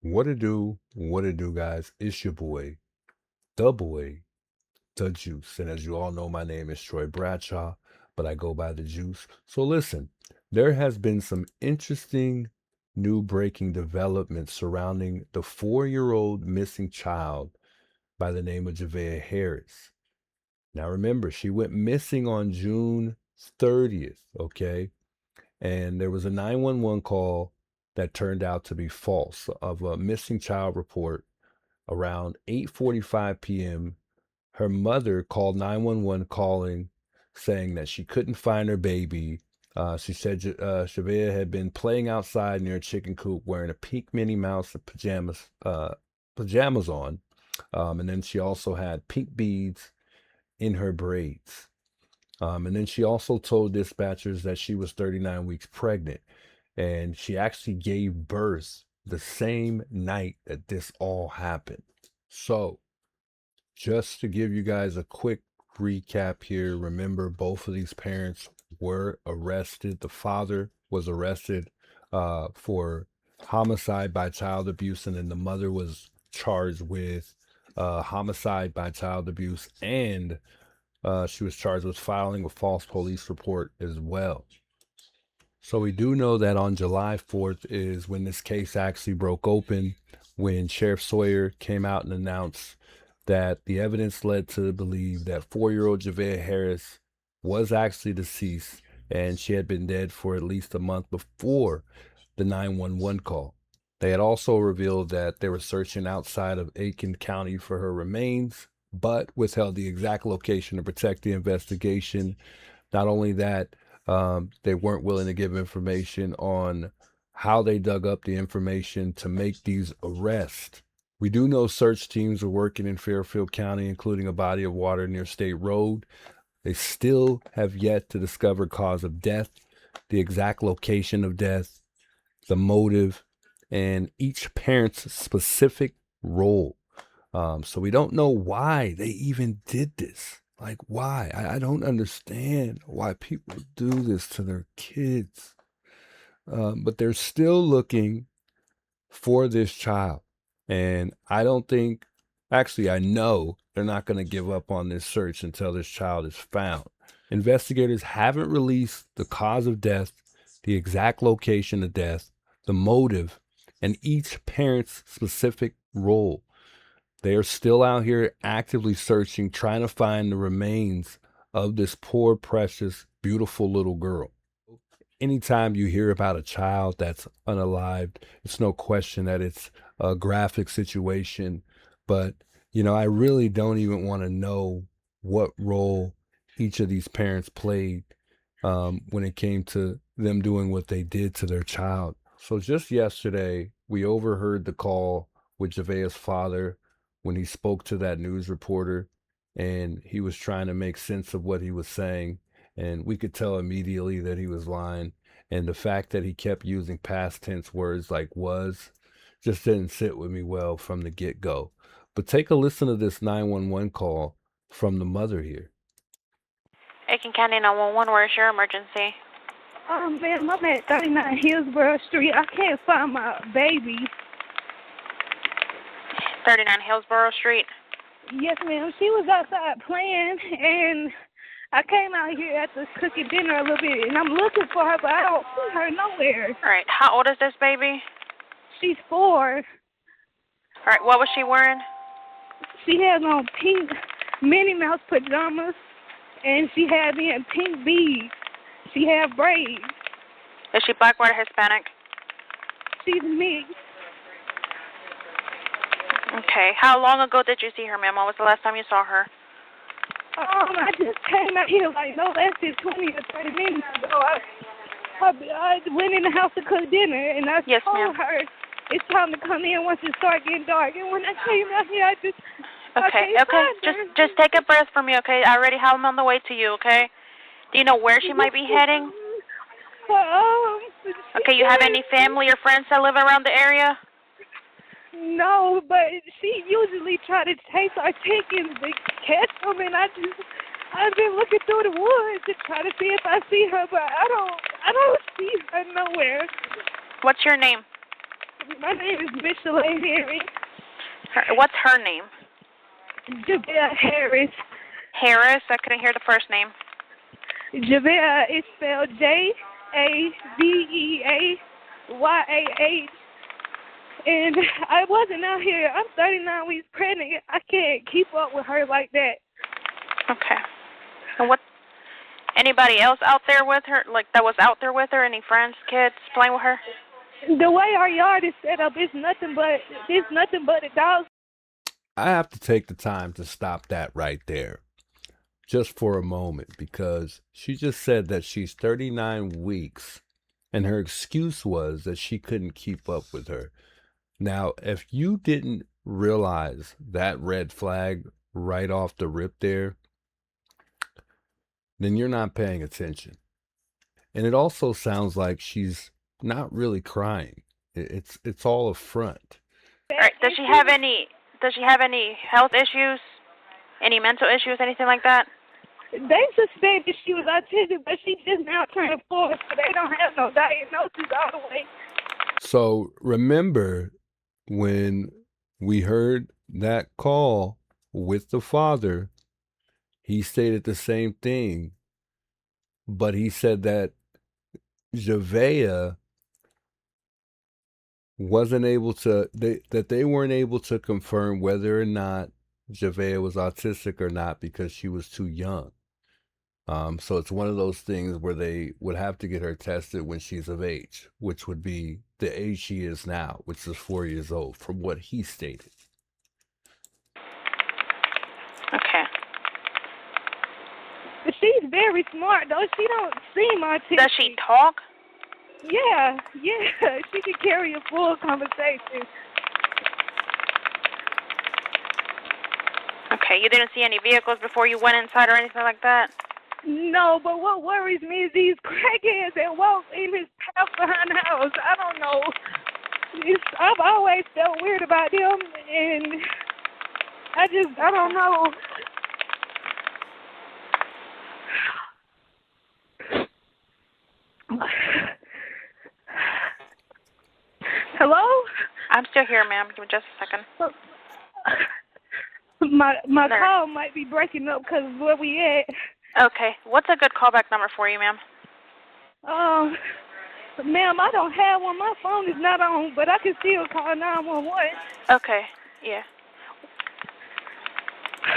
What it do, guys? It's your boy, boy, the Juice. And as you all know, my name is Troy Bradshaw, but I go by the Juice. So listen, there has been some interesting new breaking developments surrounding the 4-year-old missing child by the name of Javeayah Harris. Now remember, she went missing on June 30th, okay? And there was a 911 call that turned out to be false of a missing child report around 8:45 p.m. Her mother called 911 calling saying that she couldn't find her baby. She said Javeayah had been playing outside near a chicken coop wearing a pink Minnie Mouse pajamas on. And then she also had pink beads in her braids. And then she also told dispatchers that she was 39 weeks pregnant. And she actually gave birth the same night that this all happened. So, just to give you guys a quick recap here, remember both of these parents were arrested. The father was arrested for homicide by child abuse, and then the mother was charged with homicide by child abuse, and she was charged with filing a false police report as well. So we do know that on July 4th is when this case actually broke open, when Sheriff Sawyer came out and announced that the evidence led to believe that 4-year-old Javeayah Harris was actually deceased and she had been dead for at least a month before the 911 call. They had also revealed that they were searching outside of Aiken County for her remains, but withheld the exact location to protect the investigation. Not only that, they weren't willing to give information on how they dug up the information to make these arrests. We do know search teams are working in Fairfield County, including a body of water near State Road. They still have yet to discover cause of death, the exact location of death, the motive, and each parent's specific role. So we don't know why they even did this. Like, why? I don't understand why people do this to their kids. But they're still looking for this child. And I don't think, actually, I know they're not going to give up on this search until this child is found. Investigators haven't released the cause of death, the exact location of death, the motive, and each parent's specific role. They are still out here actively searching, trying to find the remains of this poor, precious, beautiful little girl. Anytime you hear about a child that's unalived, it's no question that it's a graphic situation. But, I really don't even want to know what role each of these parents played when it came to them doing what they did to their child. So just yesterday, we overheard the call with Javeayah's father when he spoke to that news reporter, and he was trying to make sense of what he was saying. And we could tell immediately that he was lying. And the fact that he kept using past tense words like was just didn't sit with me well from the get-go. But take a listen to this 911 call from the mother here. Aiken County 911, where's your emergency? Ma'am, I'm at 39 Hillsborough Street. I can't find my baby. 39 Hillsborough Street? Yes, ma'am. She was outside playing, and I came out here after cooking dinner a little bit, and I'm looking for her, but I don't see her nowhere. All right, how old is this baby? She's 4. All right, what was she wearing? She has on pink Minnie Mouse pajamas, and she had me in pink beads. She had braids. Is she black, white, or Hispanic? She's mixed. Okay, how long ago did you see her, ma'am? When was the last time you saw her? I just came out here like no less than 20 or 30 minutes ago. I went in the house to cook dinner, and I told her it's time to come in once it starts getting dark. And when I came out here, I can't find her. Just take a breath for me, okay? I already have them on the way to you, okay? Do you know where she might be heading? Okay, you have any family or friends that live around the area? No, but she usually try to chase our chickens to catch them, and I've been looking through the woods to try to see if I see her, but I don't see her nowhere. What's your name? My name is Micheline Harris. What's her name? Javeayah Harris. Harris? I couldn't hear the first name. Javeayah is spelled Javeayah. And I wasn't out here. I'm 39 weeks pregnant. I can't keep up with her like that. Okay. And what? Anybody else out there with her? Like that was out there with her? Any friends, kids playing with her? The way our yard is set up, it's nothing but the dogs. I have to take the time to stop that right there, just for a moment, because she just said that she's 39 weeks, and her excuse was that she couldn't keep up with her. Now, if you didn't realize that red flag right off the rip there, then you're not paying attention. And it also sounds like she's not really crying. It's all a front. All right. Does she have any health issues? Any mental issues? Anything like that? They suspected she was autistic, but she just now turned 4, so they don't have no diagnosis all the way. So remember, when we heard that call with the father, he stated the same thing, but he said that Javeayah wasn't able to, that they weren't able to confirm whether or not Javeayah was autistic or not because she was too young. So it's one of those things where they would have to get her tested when she's of age, which would be the age she is now, which is 4 years old, from what he stated. Okay. But she's very smart, though. She don't seem autistic. Does she talk? Yeah. She can carry a full conversation. Okay. You didn't see any vehicles before you went inside or anything like that? No, but what worries me is these crackheads that walk in his house behind the house. I don't know. I've always felt weird about them, and I don't know. Hello? I'm still here, ma'am. Give me just a second. My call might be breaking up because of where we at. Okay. What's a good callback number for you, ma'am? Ma'am, I don't have one. My phone is not on, but I can still call 911. Okay. Yeah.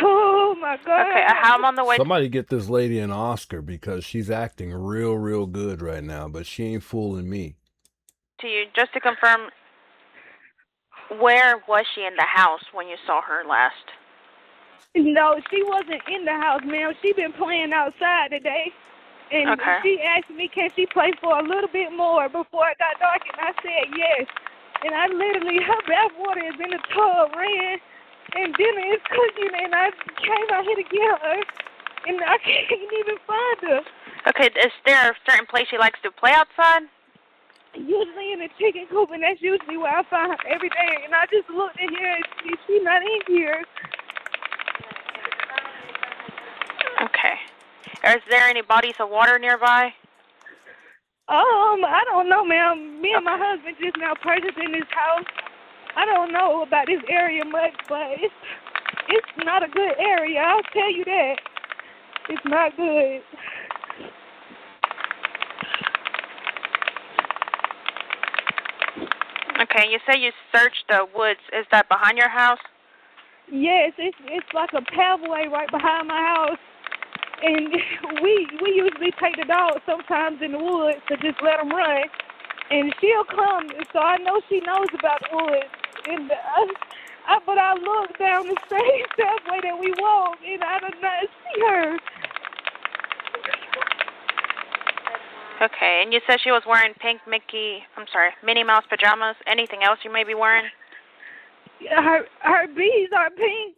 Oh, my God. Okay, I'm on the way. Somebody get this lady an Oscar because she's acting real good right now, but she ain't fooling me. To you, just to confirm, where was she in the house when you saw her last? No, she wasn't in the house, ma'am. She been playing outside today. And okay. She asked me, can she play for a little bit more before it got dark, and I said yes. And I literally, her bath water is in the tub, ran, and dinner is cooking, and I came out here to get her, and I can't even find her. Okay, is there a certain place she likes to play outside? Usually in the chicken coop, and that's usually where I find her every day. And I just looked in here, and she's not in here. Okay. Is there any bodies of water nearby? I don't know, ma'am. Me and my husband just now purchased in this house. I don't know about this area much, but it's not a good area. I'll tell you that. It's not good. Okay, you say you searched the woods. Is that behind your house? Yes, it's like a pathway right behind my house. And we usually take the dog sometimes in the woods to just let them run. And she'll come, so I know she knows about the woods. And but I look down the same pathway that we walk, and I do not see her. Okay, and you said she was wearing pink Minnie Mouse pajamas. Anything else you may be wearing? Her beads are pink.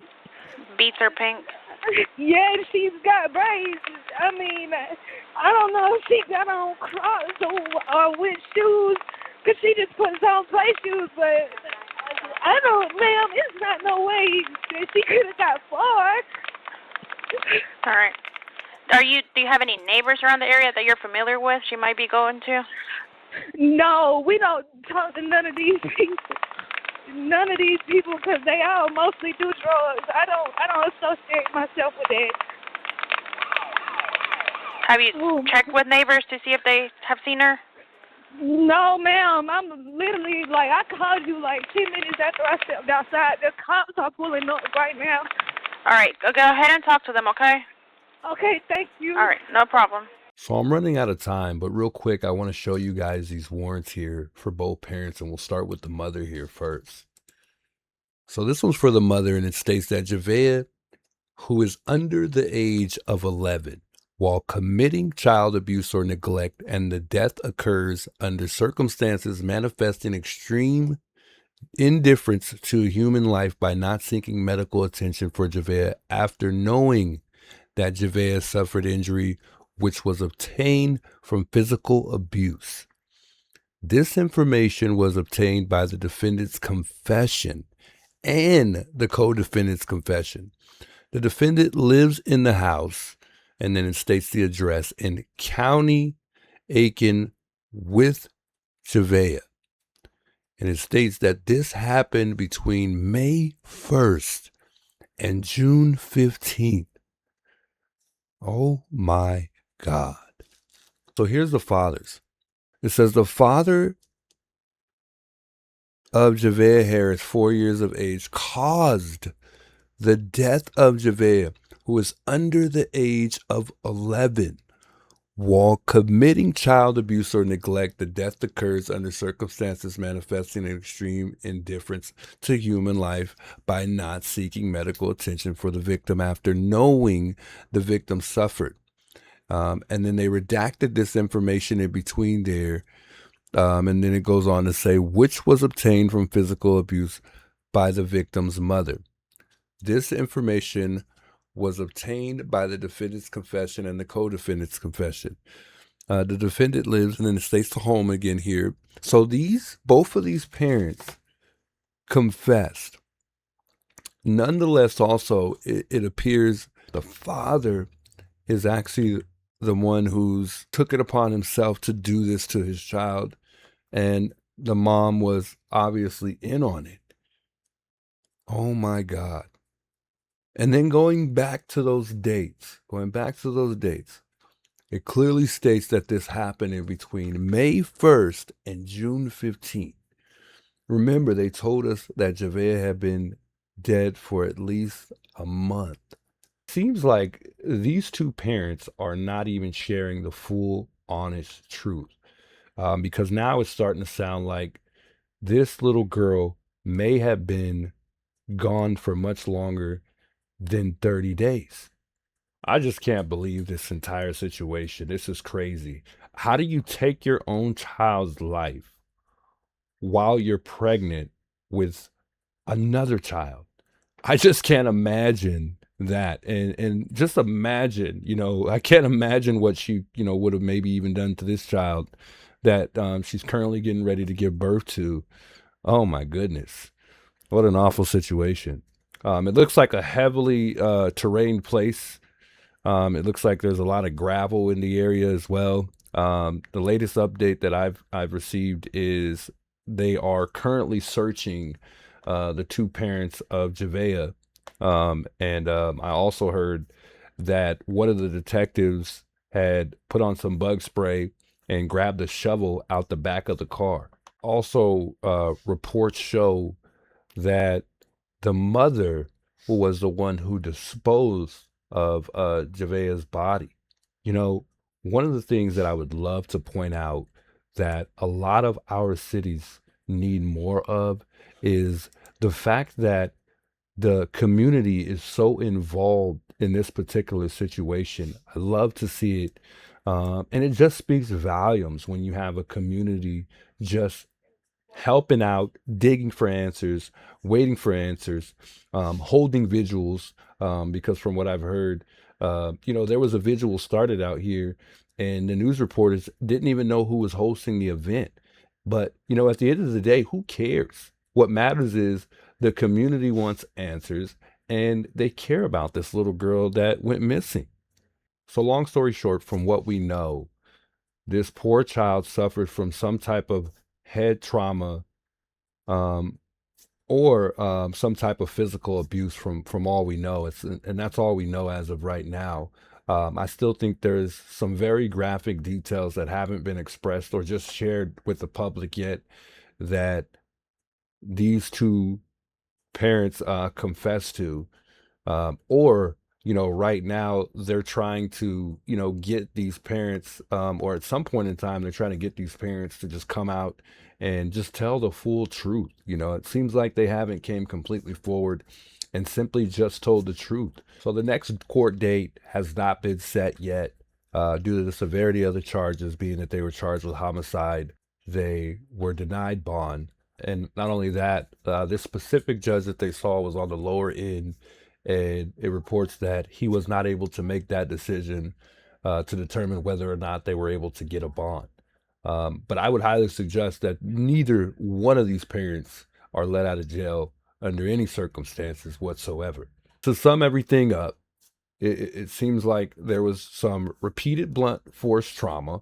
Beads are pink? Yeah, she's got braids. I mean, I don't know if she got on Crocs or with shoes, because she just puts on play shoes, but I don't, ma'am, it's not no way that she could have got far. All right. Do you have any neighbors around the area that you're familiar with she might be going to? No, we don't talk to none of these people. None of these people, because they all mostly do drugs. I don't associate myself with that. Have you checked with neighbors to see if they have seen her? No, ma'am. I'm literally, like, I called you like 10 minutes after I stepped outside. The cops are pulling up right now. All right, go ahead and talk to them, okay? Okay, thank you. All right, no problem. So I'm running out of time, but real quick, I want to show you guys these warrants here for both parents, and we'll start with the mother here first. So this one's for the mother, and it states that Javeayah, who is under the age of 11, while committing child abuse or neglect, and the death occurs under circumstances manifesting extreme indifference to human life by not seeking medical attention for Javeayah after knowing that Javeayah suffered injury which was obtained from physical abuse. This information was obtained by the defendant's confession and the co-defendant's confession. The defendant lives in the house, and then it states the address in County Aiken with Javeayah. And it states that this happened between May 1st and June 15th. Oh my God. So here's the fathers. It says the father of Javeayah Harris, 4 years of age, caused the death of Javeayah, who is under the age of 11. While committing child abuse or neglect, the death occurs under circumstances manifesting an extreme indifference to human life by not seeking medical attention for the victim after knowing the victim suffered. And then they redacted this information in between there. And then it goes on to say, which was obtained from physical abuse by the victim's mother. This information was obtained by the defendant's confession and the co-defendant's confession. The defendant lives, and then it states the home again here. So both of these parents confessed. Nonetheless, also, it appears the father is actually the one who's took it upon himself to do this to his child, and the mom was obviously in on it. Oh my God. And then going back to those dates, it clearly states that this happened in between May 1st and June 15th. Remember, they told us that Javeayah had been dead for at least a month. Seems like these two parents are not even sharing the full, honest truth, because now it's starting to sound like this little girl may have been gone for much longer than 30 days. I just can't believe this entire situation. This is crazy. How do you take your own child's life while you're pregnant with another child? I just can't imagine that. And just imagine, I can't imagine what she, would have maybe even done to this child that she's currently getting ready to give birth to. Oh my goodness. What an awful situation. It looks like a heavily terrained place. It looks like there's a lot of gravel in the area as well. The latest update that I've received is they are currently searching the two parents of Javeayah. And I also heard that one of the detectives had put on some bug spray and grabbed a shovel out the back of the car. Also, reports show that the mother was the one who disposed of Javeayah's body. One of the things that I would love to point out that a lot of our cities need more of is the fact that the community is so involved in this particular situation. I love to see it. And it just speaks volumes when you have a community just helping out, digging for answers, waiting for answers, holding vigils, because from what I've heard, there was a vigil started out here and the news reporters didn't even know who was hosting the event. But, at the end of the day, who cares? What matters is the community wants answers and they care about this little girl that went missing. So long story short, from what we know, This poor child suffered from some type of head trauma, or some type of physical abuse from all we know. And that's all we know as of right now. I still think there's some very graphic details that haven't been expressed or just shared with the public yet that these two parents confess to, or right now they're trying to get these parents, or at some point in time they're trying to get these parents to just come out and just tell the full truth. It seems like they haven't came completely forward and simply just told the truth. So the next court date has not been set yet, due to the severity of the charges, being that they were charged with homicide. They were denied bond. And not only that, this specific judge that they saw was on the lower end, and it reports that he was not able to make that decision to determine whether or not they were able to get a bond. But I would highly suggest that neither one of these parents are let out of jail under any circumstances whatsoever. To sum everything up, it seems like there was some repeated blunt force trauma,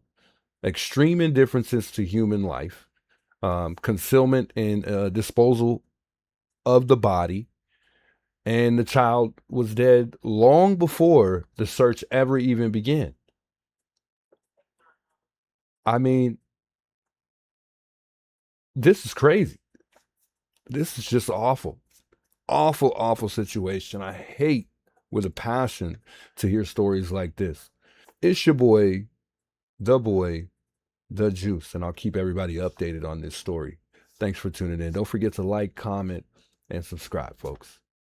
extreme indifferences to human life, concealment and disposal of the body, and the child was dead long before the search ever even began. I mean, this is crazy. This is just awful. Awful, awful situation. I hate with a passion to hear stories like this. It's your boy, the Juice, and I'll keep everybody updated on this story. Thanks for tuning in. Don't forget to like, comment, and subscribe, folks.